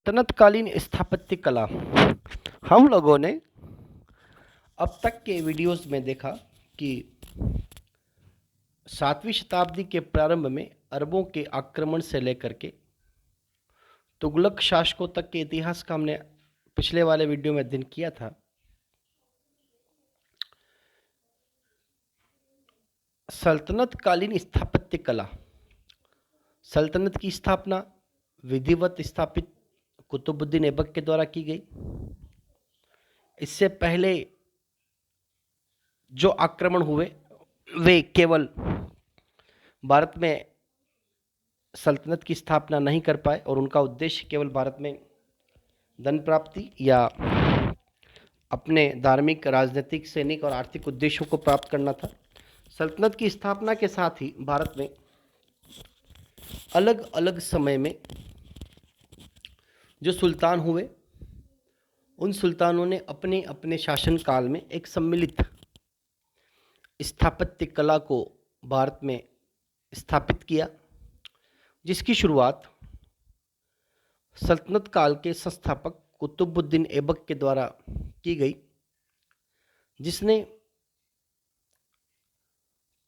सल्तनतकालीन स्थापत्य कला। हम लोगों ने अब तक के वीडियोस में देखा कि 7वीं शताब्दी के प्रारंभ में अरबों के आक्रमण से लेकर के तुगलक शासकों तक के इतिहास का हमने पिछले वाले वीडियो में अध्ययन किया था। सल्तनतकालीन स्थापत्य कला, सल्तनत की स्थापना विधिवत स्थापित कुतुबुद्दीन ऐबक के द्वारा की गई। इससे पहले जो आक्रमण हुए वे केवल भारत में सल्तनत की स्थापना नहीं कर पाए और उनका उद्देश्य केवल भारत में धन प्राप्ति या अपने धार्मिक, राजनीतिक, सैनिक और आर्थिक उद्देश्यों को प्राप्त करना था। सल्तनत की स्थापना के साथ ही भारत में अलग अलग समय में जो सुल्तान हुए उन सुल्तानों ने अपने अपने शासनकाल में एक सम्मिलित स्थापत्य कला को भारत में स्थापित किया, जिसकी शुरुआत सल्तनत काल के संस्थापक कुतुबुद्दीन ऐबक के द्वारा की गई, जिसने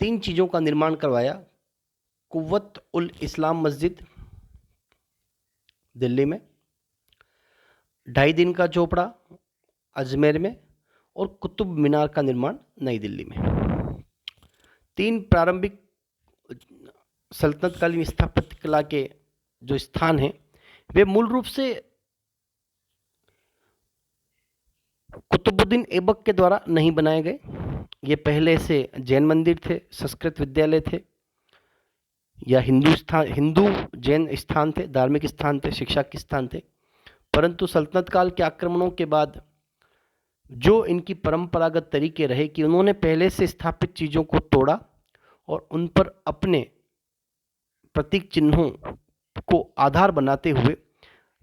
3 चीज़ों का निर्माण करवाया। कुव्वत उल इस्लाम मस्जिद दिल्ली में, 2.5 दिन का झोपड़ा अजमेर में और कुतुब मीनार का निर्माण नई दिल्ली में। 3 प्रारंभिक सल्तनतकालीन स्थापत्य कला के जो स्थान हैं वे मूल रूप से कुतुबुद्दीन ऐबक के द्वारा नहीं बनाए गए। ये पहले से जैन मंदिर थे, संस्कृत विद्यालय थे या हिंदू जैन स्थान थे, धार्मिक स्थान थे, शिक्षा के स्थान थे। परंतु सल्तनत काल के आक्रमणों के बाद जो इनकी परंपरागत तरीके रहे कि उन्होंने पहले से स्थापित चीज़ों को तोड़ा और उन पर अपने प्रतीक चिन्हों को आधार बनाते हुए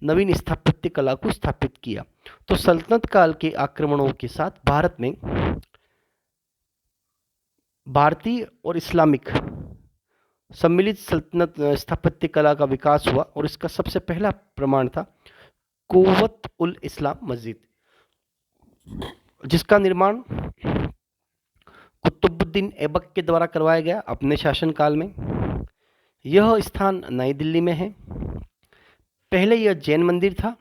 नवीन स्थापत्य कला को स्थापित किया। तो सल्तनत काल के आक्रमणों के साथ भारत में भारतीय और इस्लामिक सम्मिलित सल्तनत स्थापत्य कला का विकास हुआ और इसका सबसे पहला प्रमाण था कुव्वत उल इस्लाम मस्जिद, जिसका निर्माण कुतुबुद्दीन ऐबक के द्वारा करवाया गया अपने शासनकाल में। यह स्थान नई दिल्ली में है। पहले यह जैन मंदिर था,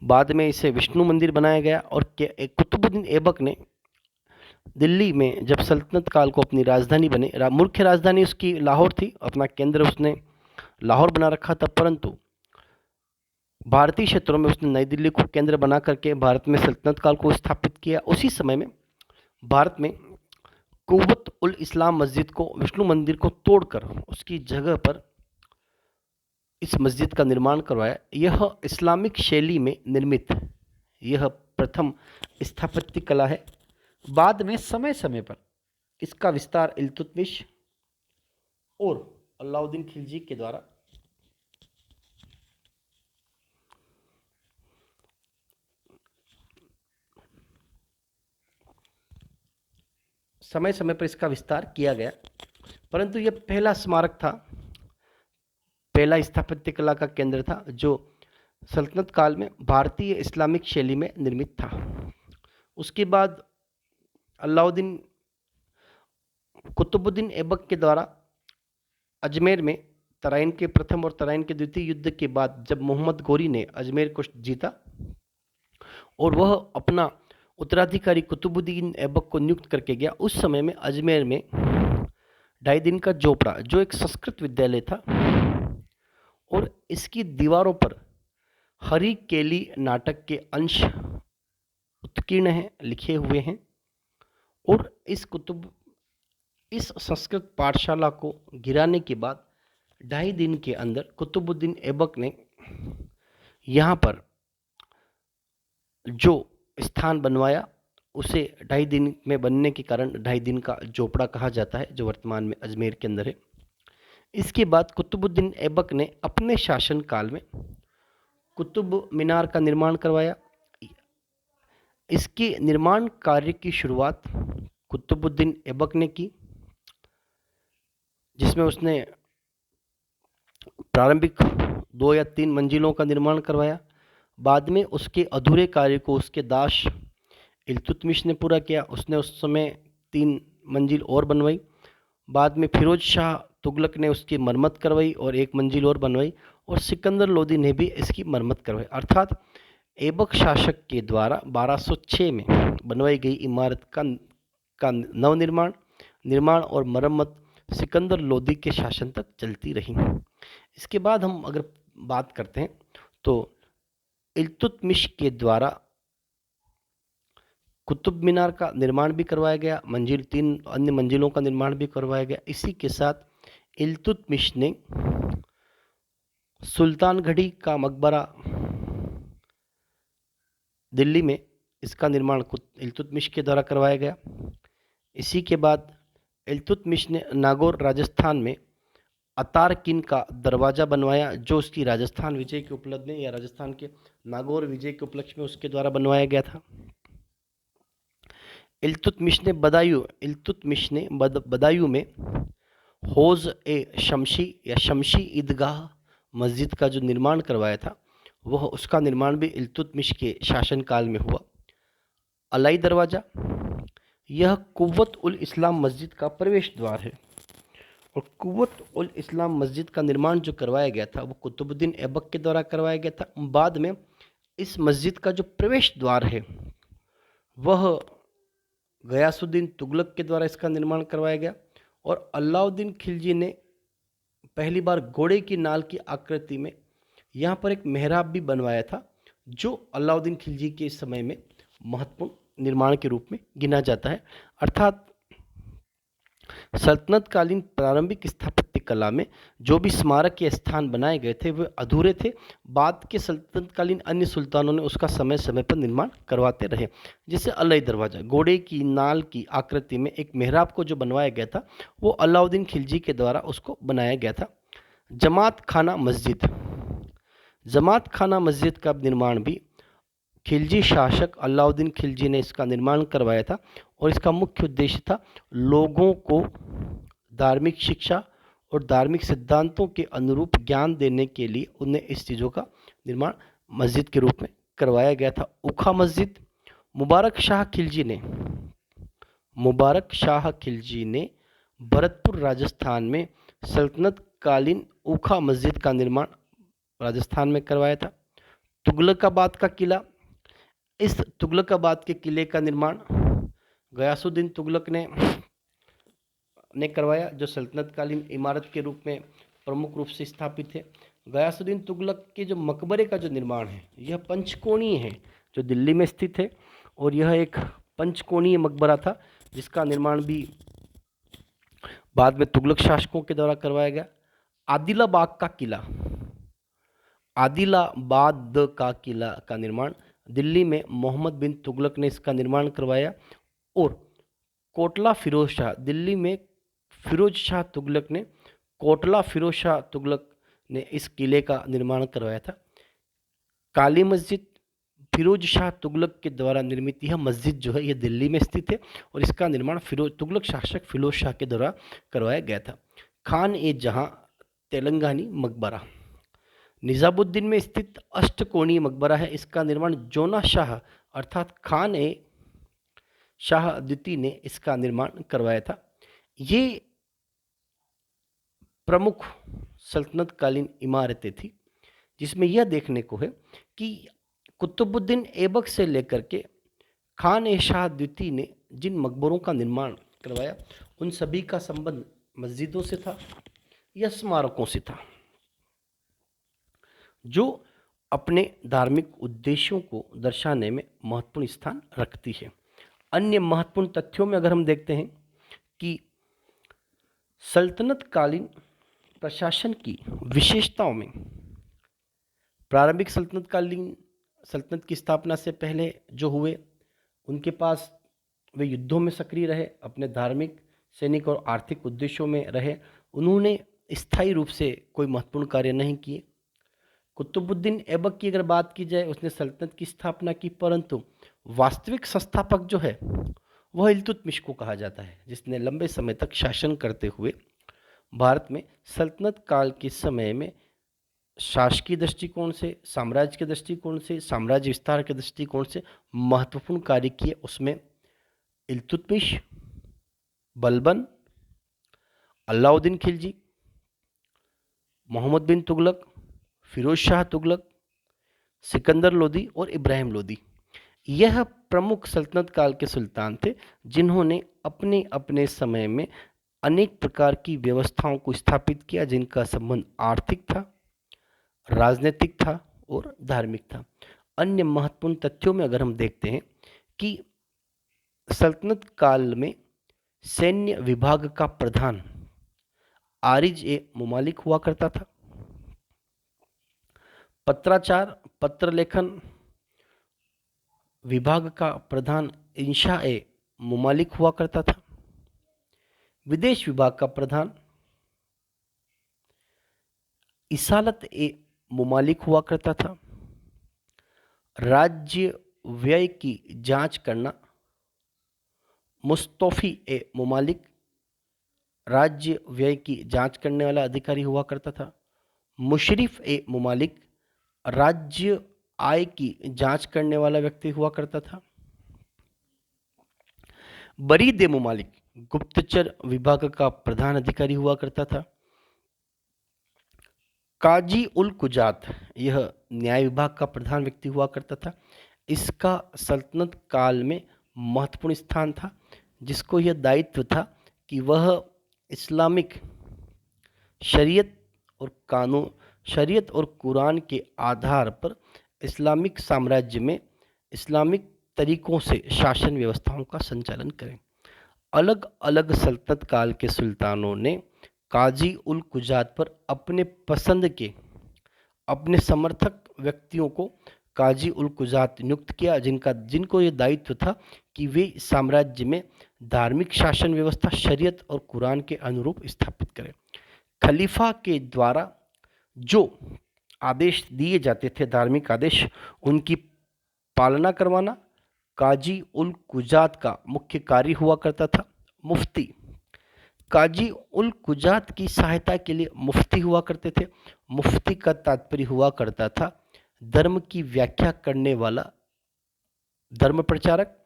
बाद में इसे विष्णु मंदिर बनाया गया और कुतुबुद्दीन ऐबक ने दिल्ली में जब सल्तनत काल को अपनी राजधानी बने, मुख्य राजधानी उसकी लाहौर थी, अपना केंद्र उसने लाहौर बना रखा था, परंतु भारतीय क्षेत्रों में उसने नई दिल्ली को केंद्र बना करके भारत में सल्तनत काल को स्थापित किया। उसी समय में भारत में कुव्वत उल इस्लाम मस्जिद को, विष्णु मंदिर को तोड़कर उसकी जगह पर इस मस्जिद का निर्माण करवाया। यह इस्लामिक शैली में निर्मित यह प्रथम स्थापत्य कला है। बाद में समय समय पर इसका विस्तार इल्तुतमिश और अलाउद्दीन खिलजी के द्वारा इसका विस्तार किया गया, परंतु यह पहला स्मारक था, पहला स्थापत्य कला का केंद्र था जो सल्तनत काल में भारतीय इस्लामिक शैली में निर्मित था। उसके बाद कुतुबुद्दीन ऐबक के द्वारा अजमेर में तराइन के प्रथम और तराइन के द्वितीय युद्ध के बाद जब मोहम्मद गोरी ने अजमेर को जीता और वह अपना उत्तराधिकारी कुतुबुद्दीन ऐबक को नियुक्त करके गया, उस समय में अजमेर में 2.5 दिन का झोपड़ा जो एक संस्कृत विद्यालय था और इसकी दीवारों पर हरी केली नाटक के अंश उत्कीर्ण हैं, लिखे हुए हैं। और इस संस्कृत पाठशाला को गिराने के बाद 2.5 दिन के अंदर कुतुबुद्दीन ऐबक ने यहाँ पर जो स्थान बनवाया उसे 2.5 दिन में बनने के कारण 2.5 दिन का झोपड़ा कहा जाता है, जो वर्तमान में अजमेर के अंदर है। इसके बाद कुतुबुद्दीन ऐबक ने अपने शासनकाल में कुतुब मीनार का निर्माण करवाया। इसके निर्माण कार्य की शुरुआत कुतुबुद्दीन ऐबक ने की, जिसमें उसने प्रारंभिक 2 या 3 मंजिलों का निर्माण करवाया। बाद में उसके अधूरे कार्य को उसके दास इल्तुतमिश ने पूरा किया। उसने उस समय 3 मंजिल और बनवाई। बाद में फिरोज शाह तुगलक ने उसकी मरम्मत करवाई और 1 मंजिल और बनवाई, और सिकंदर लोदी ने भी इसकी मरम्मत करवाई। अर्थात ऐबक शासक के द्वारा 1206 में बनवाई गई इमारत का नवनिर्माण, निर्माण और मरम्मत सिकंदर लोदी के शासन तक चलती रही। इसके बाद हम अगर बात करते हैं तो इल्तुतमिश के द्वारा कुतुब मीनार का निर्माण भी करवाया गया, 3 अन्य मंजिलों का निर्माण भी करवाया गया। इसी के साथ इल्तुतमिश ने सुल्तानगढ़ी का मकबरा दिल्ली में, इसका निर्माण इल्तुतमिश के द्वारा करवाया गया। इसी के बाद इल्तुतमिश ने नागौर राजस्थान में अतारकिन का दरवाज़ा बनवाया, जो उसकी राजस्थान विजय के उपलक्ष्य में या राजस्थान के नागौर विजय के उपलक्ष्य में उसके द्वारा बनवाया गया था। इल्तुतमिश ने बदायूं में हौज ए शमशी या शमशी ईदगाह मस्जिद का जो निर्माण करवाया था, वह उसका निर्माण भी इल्तुतमिश के शासनकाल में हुआ। अलाई दरवाज़ा, यह कुव्वत उल इस्लाम मस्जिद का प्रवेश द्वार है, और कुव्वत उल इस्लाम मस्जिद का निर्माण जो करवाया गया था वो कुतुबुद्दीन ऐबक के द्वारा करवाया गया था। बाद में इस मस्जिद का जो प्रवेश द्वार है वह गयासुद्दीन तुगलक के द्वारा इसका निर्माण करवाया गया, और अलाउद्दीन खिलजी ने पहली बार घोड़े की नाल की आकृति में यहाँ पर एक मेहराब भी बनवाया था, जो अलाउद्दीन खिलजी के समय में महत्वपूर्ण निर्माण के रूप में गिना जाता है। अर्थात सल्तनतकालीन प्रारंभिक स्थापत्य कला में जो भी स्मारक या स्थान बनाए गए थे वे अधूरे थे। बाद के सल्तनतकालीन अन्य सुल्तानों ने उसका समय समय पर निर्माण करवाते रहे। जैसे अलाई दरवाज़ा, घोड़े की नाल की आकृति में एक मेहराब को जो बनवाया गया था वो अलाउद्दीन खिलजी के द्वारा उसको बनाया गया था। जमात खाना मस्जिद का निर्माण भी खिलजी शासक अलाउद्दीन खिलजी ने इसका निर्माण करवाया था, और इसका मुख्य उद्देश्य था लोगों को धार्मिक शिक्षा और धार्मिक सिद्धांतों के अनुरूप ज्ञान देने के लिए उन्हें इस चीज़ों का निर्माण मस्जिद के रूप में करवाया गया था। उखा मस्जिद, मुबारक शाह खिलजी ने भरतपुर राजस्थान में सल्तनतकालीन उखा मस्जिद का निर्माण राजस्थान में करवाया था। तुगलकाबाद का किला, इस तुगलकाबाद के किले का निर्माण गयासुद्दीन तुगलक ने करवाया, जो सल्तनतकालीन इमारत के रूप में प्रमुख रूप से स्थापित है। गयासुद्दीन तुगलक के जो मकबरे का जो निर्माण है यह पंचकोणीय है, जो दिल्ली में स्थित है, और यह एक पंचकोणीय मकबरा था जिसका निर्माण भी बाद में तुगलक शासकों के द्वारा करवाया गया। आदिलाबाद का किला का निर्माण दिल्ली में मोहम्मद बिन तुगलक ने इसका निर्माण करवाया, और कोटला फिरोज शाह, दिल्ली में फिरोज शाह तुगलक ने इस किले का निर्माण करवाया था। काली मस्जिद, फिरोज शाह तुगलक के द्वारा निर्मित यह मस्जिद जो है यह दिल्ली में स्थित है, और इसका निर्माण तुगलक शासक फिरोज शाह के द्वारा करवाया गया था। खान ए जहां तेलंगानी मकबरा, निज़ामुद्दीन में स्थित अष्टकोणीय मकबरा है। इसका निर्माण जोना शाह अर्थात खान ए शाह द्वितीय ने इसका निर्माण करवाया था। ये प्रमुख सल्तनतकालीन इमारतें थी, जिसमें यह देखने को है कि कुतुबुद्दीन ऐबक से लेकर के खान ए शाह द्वितीय ने जिन मकबरों का निर्माण करवाया उन सभी का संबंध मस्जिदों से था या स्मारकों से था, जो अपने धार्मिक उद्देश्यों को दर्शाने में महत्वपूर्ण स्थान रखती है। अन्य महत्वपूर्ण तथ्यों में अगर हम देखते हैं कि सल्तनतकालीन प्रशासन की विशेषताओं में प्रारंभिक सल्तनत की स्थापना से पहले जो हुए, उनके पास वे युद्धों में सक्रिय रहे, अपने धार्मिक, सैनिक और आर्थिक उद्देश्यों में रहे, उन्होंने स्थायी रूप से कोई महत्वपूर्ण कार्य नहीं किए। कुतुबुद्दीन ऐबक की अगर बात की जाए, उसने सल्तनत की स्थापना की, परंतु वास्तविक संस्थापक जो है वह इल्तुतमिश को कहा जाता है, जिसने लंबे समय तक शासन करते हुए भारत में सल्तनत काल के समय में शासकीय दृष्टिकोण से, साम्राज्य के दृष्टिकोण से, साम्राज्य विस्तार के दृष्टिकोण से महत्वपूर्ण कार्य किए। उसमें इल्तुतमिश, बलबन, अलाउद्दीन खिलजी, मोहम्मद बिन तुगलक, फिरोज शाह तुगलक, सिकंदर लोदी और इब्राहिम लोदी, यह प्रमुख सल्तनत काल के सुल्तान थे जिन्होंने अपने अपने समय में अनेक प्रकार की व्यवस्थाओं को स्थापित किया, जिनका संबंध आर्थिक था, राजनीतिक था और धार्मिक था। अन्य महत्वपूर्ण तथ्यों में अगर हम देखते हैं कि सल्तनत काल में सैन्य विभाग का प्रधान आरिज ए मुमालिक हुआ करता था। पत्राचार, पत्र लेखन विभाग का प्रधान इंशा ए मुमालिक हुआ करता था। विदेश विभाग का प्रधान इसालत ए मुमालिक हुआ करता था। राज्य व्यय की जांच करना मुस्तौफी ए मुमालिक राज्य व्यय की जांच करने वाला अधिकारी हुआ करता था। मुशरिफ ए मुमालिक राज्य आय की जांच करने वाला व्यक्ति हुआ करता था। बरीद ए मुमालिक गुप्तचर विभाग का प्रधान अधिकारी हुआ करता था। काजी उल कुजात, यह न्याय विभाग का प्रधान व्यक्ति हुआ करता था। इसका सल्तनत काल में महत्वपूर्ण स्थान था, जिसको यह दायित्व था कि वह इस्लामिक शरीयत और कुरान के आधार पर इस्लामिक साम्राज्य में इस्लामिक तरीकों से शासन व्यवस्थाओं का संचालन करें। अलग अलग सल्तनत काल के सुल्तानों ने काजी उल कुजात पर अपने पसंद के अपने समर्थक व्यक्तियों को काजी उल कुजात नियुक्त किया, जिनको ये दायित्व था कि वे साम्राज्य में धार्मिक शासन व्यवस्था शरीयत और कुरान के अनुरूप स्थापित करें। खलीफा के द्वारा जो आदेश दिए जाते थे, धार्मिक आदेश, उनकी पालना करवाना काजी उल कुजात का मुख्य कार्य हुआ करता था। मुफ्ती, काजी उल कुजात की सहायता के लिए मुफ्ती हुआ करते थे। मुफ्ती का तात्पर्य हुआ करता था धर्म की व्याख्या करने वाला धर्म प्रचारक,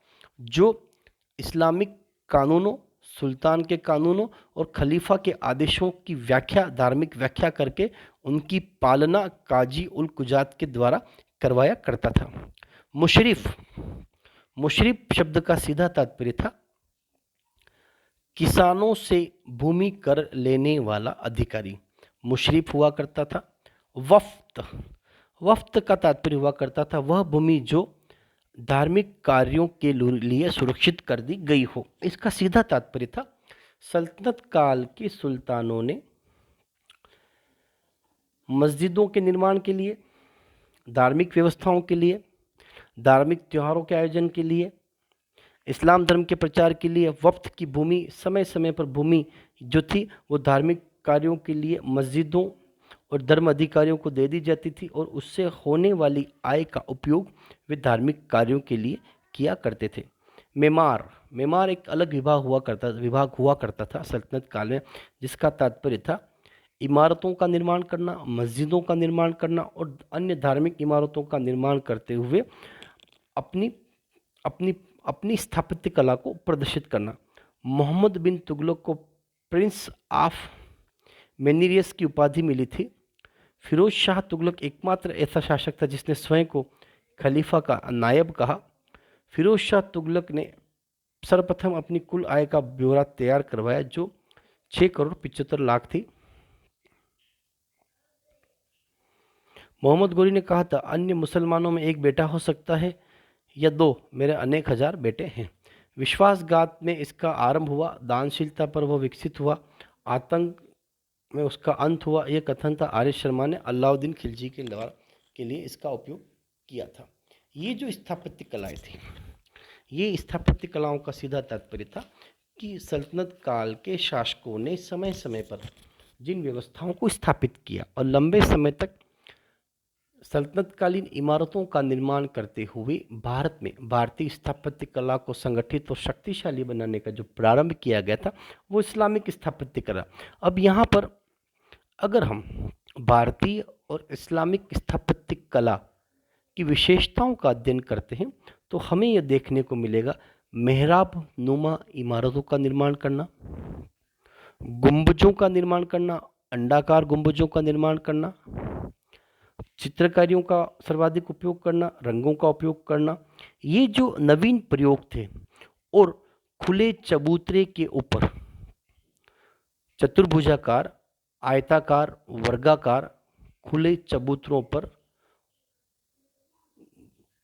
जो इस्लामिक कानूनों, सुल्तान के कानूनों और खलीफा के आदेशों की व्याख्या, धार्मिक व्याख्या करके उनकी पालना काजी उल कुजात के द्वारा करवाया करता था। मुशरिफ शब्द का सीधा तात्पर्य था किसानों से भूमि कर लेने वाला अधिकारी, मुशरिफ हुआ करता था। वफ्त का तात्पर्य हुआ करता था वह भूमि जो धार्मिक कार्यों के लिए सुरक्षित कर दी गई हो। इसका सीधा तात्पर्य था सल्तनत काल के सुल्तानों ने मस्जिदों के निर्माण के लिए, धार्मिक व्यवस्थाओं के लिए, धार्मिक त्योहारों के आयोजन के लिए, इस्लाम धर्म के प्रचार के लिए वफ्त की भूमि, समय समय पर भूमि जो थी वो धार्मिक कार्यों के लिए मस्जिदों और धर्म अधिकारियों को दे दी जाती थी, और उससे होने वाली आय का उपयोग वे धार्मिक कार्यों के लिए किया करते थे। मेमार एक अलग विभाग हुआ करता था सल्तनत काल में, जिसका तात्पर्य था इमारतों का निर्माण करना, मस्जिदों का निर्माण करना और अन्य धार्मिक इमारतों का निर्माण करते हुए अपनी स्थापत्य कला को प्रदर्शित करना। मोहम्मद बिन तुगलक को प्रिंस ऑफ मेनिरियस की उपाधि मिली थी। फिरोज शाह तुगलक एकमात्र ऐसा शासक था जिसने स्वयं को खलीफा का नायब कहा। फिरोज शाह तुगलक ने सर्वप्रथम अपनी कुल आय का ब्यौरा तैयार करवाया, जो 6 करोड़ 75 लाख थी। मोहम्मद गोरी ने कहा था, अन्य मुसलमानों में एक बेटा हो सकता है या 2, मेरे अनेक हजार बेटे हैं। विश्वासघात में इसका आरंभ हुआ, दानशीलता पर वह विकसित हुआ, आतंक में उसका अंत हुआ। यह कथन था आर्य शर्मा ने अलाउद्दीन खिलजी के लिए इसका उपयोग किया था। ये जो स्थापत्य कलाएं थी, ये स्थापत्य कलाओं का सीधा तात्पर्य था कि सल्तनत काल के शासकों ने समय समय पर जिन व्यवस्थाओं को स्थापित किया और लंबे समय तक सल्तनतकालीन इमारतों का निर्माण करते हुए भारत में भारतीय स्थापत्य कला को संगठित और शक्तिशाली बनाने का जो प्रारंभ किया गया था वो इस्लामिक स्थापत्य कला। अब यहाँ पर अगर हम भारतीय और इस्लामिक स्थापत्य कला की विशेषताओं का अध्ययन करते हैं तो हमें यह देखने को मिलेगा मेहराब नुमा इमारतों का निर्माण करना, गुंबजों का निर्माण करना, अंडाकार गुंबजों का निर्माण करना, चित्रकारियों का सर्वाधिक उपयोग करना, रंगों का उपयोग करना, ये जो नवीन प्रयोग थे। और खुले चबूतरे के ऊपर चतुर्भुजाकार, आयताकार, वर्गाकार खुले चबूतरों पर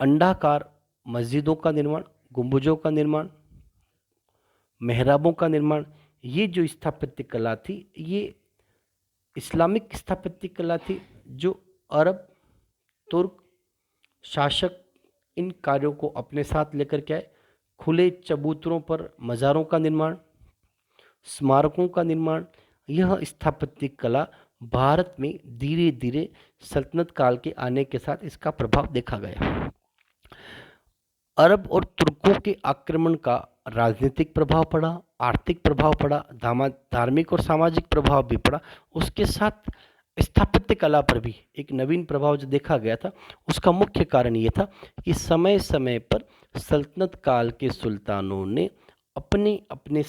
अंडाकार मस्जिदों का निर्माण, गुंबजों का निर्माण, मेहराबों का निर्माण, ये जो स्थापत्य कला थी ये इस्लामिक स्थापत्य कला थी जो अरब तुर्क शासक इन कार्यों को अपने साथ लेकर के आए। खुले चबूतरों पर मज़ारों का निर्माण, स्मारकों का निर्माण, यह स्थापत्य कला भारत में धीरे धीरे सल्तनत काल के आने के साथ इसका प्रभाव देखा गया। अरब और तुर्कों के आक्रमण का राजनीतिक प्रभाव पड़ा, आर्थिक प्रभाव पड़ा, धार्मिक और सामाजिक प्रभाव भी पड़ा। उसके साथ स्थापत्य कला पर भी एक नवीन प्रभाव जो देखा गया था उसका मुख्य कारण ये था कि समय समय पर सल्तनत काल के सुल्तानों ने अपने अपने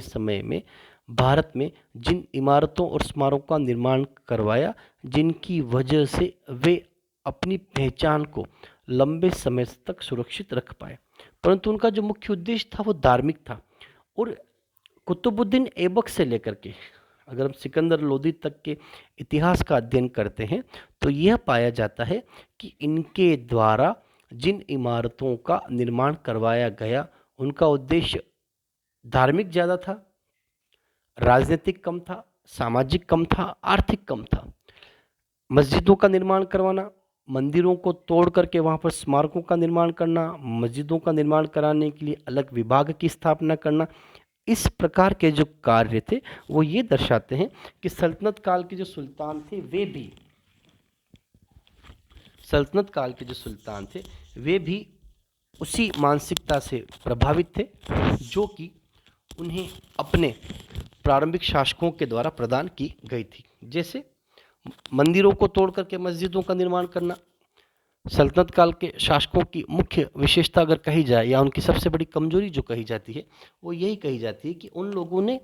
समय में भारत में जिन इमारतों और स्मारकों का निर्माण करवाया जिनकी वजह से वे अपनी पहचान को लंबे समय तक सुरक्षित रख पाए, परंतु उनका जो मुख्य उद्देश्य था वो धार्मिक था। और कुतुबुद्दीन ऐबक से लेकर के अगर हम सिकंदर लोदी तक के इतिहास का अध्ययन करते हैं तो यह पाया जाता है कि इनके द्वारा जिन इमारतों का निर्माण करवाया गया उनका उद्देश्य धार्मिक ज़्यादा था, राजनीतिक कम था, सामाजिक कम था, आर्थिक कम था। मस्जिदों का निर्माण करवाना, मंदिरों को तोड़ करके वहाँ पर स्मारकों का निर्माण करना, मस्जिदों का निर्माण कराने के लिए अलग विभाग की स्थापना करना, इस प्रकार के जो कार्य थे वो ये दर्शाते हैं कि सल्तनत काल के जो सुल्तान थे वे भी उसी मानसिकता से प्रभावित थे जो कि उन्हें अपने प्रारंभिक शासकों के द्वारा प्रदान की गई थी। जैसे मंदिरों को तोड़ करके मस्जिदों का निर्माण करना सल्तनत काल के शासकों की मुख्य विशेषता अगर कही जाए या उनकी सबसे बड़ी कमजोरी जो कही जाती है वो यही कही जाती है कि उन लोगों ने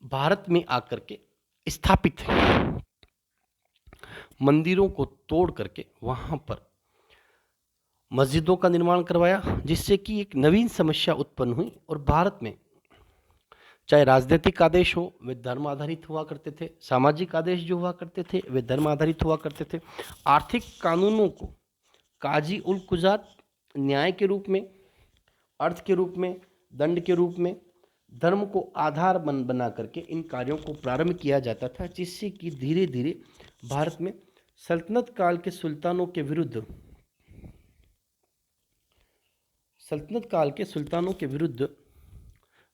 भारत में आकर के स्थापित मंदिरों को तोड़ करके वहाँ पर मस्जिदों का निर्माण करवाया, जिससे कि एक नवीन समस्या उत्पन्न हुई। और भारत में चाहे राजनीतिक आदेश हो वे धर्म आधारित हुआ करते थे, सामाजिक आदेश जो हुआ करते थे वे धर्म आधारित हुआ करते थे। आर्थिक कानूनों को काजी उल कुजात न्याय के रूप में, अर्थ के रूप में, दंड के रूप में, धर्म को आधार बना करके इन कार्यों को प्रारंभ किया जाता था, जिससे कि धीरे धीरे भारत में सल्तनत काल के सुल्तानों के विरुद्ध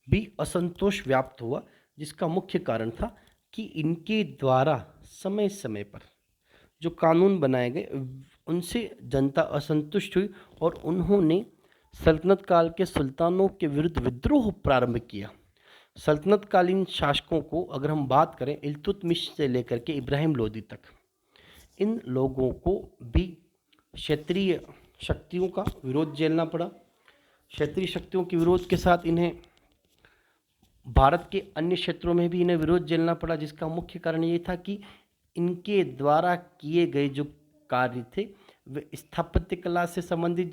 भी असंतोष व्याप्त हुआ, जिसका मुख्य कारण था कि इनके द्वारा समय समय पर जो कानून बनाए गए उनसे जनता असंतुष्ट हुई और उन्होंने सल्तनत काल के सुल्तानों के विरुद्ध विद्रोह प्रारंभ किया। सल्तनत कालीन शासकों को अगर हम बात करें इल्तुतमिश से लेकर के इब्राहिम लोदी तक, इन लोगों को भी क्षेत्रीय शक्तियों का विरोध झेलना पड़ा। क्षेत्रीय शक्तियों के विरोध के साथ इन्हें भारत के अन्य क्षेत्रों में भी इन्हें विरोध झेलना पड़ा, जिसका मुख्य कारण ये था कि इनके द्वारा किए गए जो कार्य थे वे स्थापत्य कला से संबंधित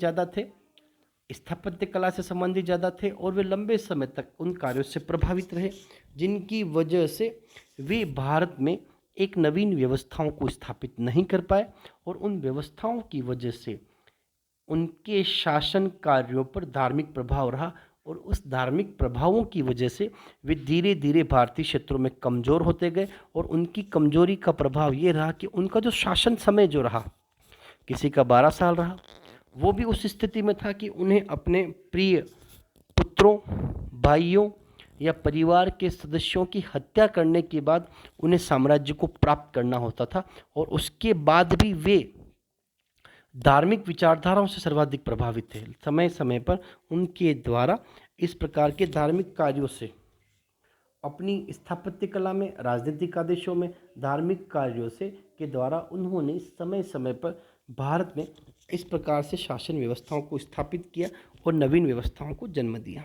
ज़्यादा थे और वे लंबे समय तक उन कार्यों से प्रभावित रहे, जिनकी वजह से वे भारत में एक नवीन व्यवस्थाओं को स्थापित नहीं कर पाए और उन व्यवस्थाओं की वजह से उनके शासन कार्यों पर धार्मिक प्रभाव रहा और उस धार्मिक प्रभावों की वजह से वे धीरे धीरे भारतीय क्षेत्रों में कमज़ोर होते गए। और उनकी कमजोरी का प्रभाव ये रहा कि उनका जो शासन समय जो रहा, किसी का 12 साल रहा, वो भी उस स्थिति में था कि उन्हें अपने प्रिय पुत्रों, भाइयों या परिवार के सदस्यों की हत्या करने के बाद उन्हें साम्राज्य को प्राप्त करना होता था और उसके बाद भी वे धार्मिक विचारधाराओं से सर्वाधिक प्रभावित थे। समय समय पर उनके द्वारा इस प्रकार के धार्मिक कार्यों से अपनी स्थापत्य कला में, राजनीतिक आदेशों में, धार्मिक कार्यों से के द्वारा उन्होंने समय समय पर भारत में इस प्रकार से शासन व्यवस्थाओं को स्थापित किया और नवीन व्यवस्थाओं को जन्म दिया।